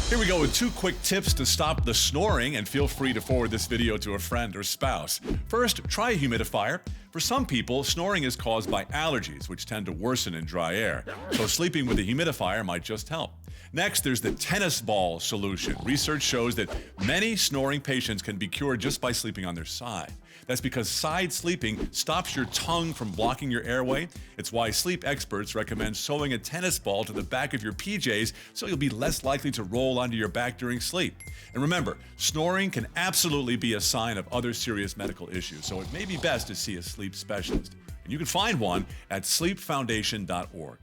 Here we go with 2 quick tips to stop the snoring, and feel free to forward this video to a friend or spouse. First, try a humidifier. For some people, snoring is caused by allergies, which tend to worsen in dry air, so sleeping with a humidifier might just help. Next, there's the tennis ball solution. Research shows that many snoring patients can be cured just by sleeping on their side. That's because side sleeping stops your tongue from blocking your airway. It's why sleep experts recommend sewing a tennis ball to the back of your PJs so you'll be less likely to roll onto your back during sleep. And remember, snoring can absolutely be a sign of other serious medical issues, so it may be best to see a sleep specialist. And you can find one at sleepfoundation.org.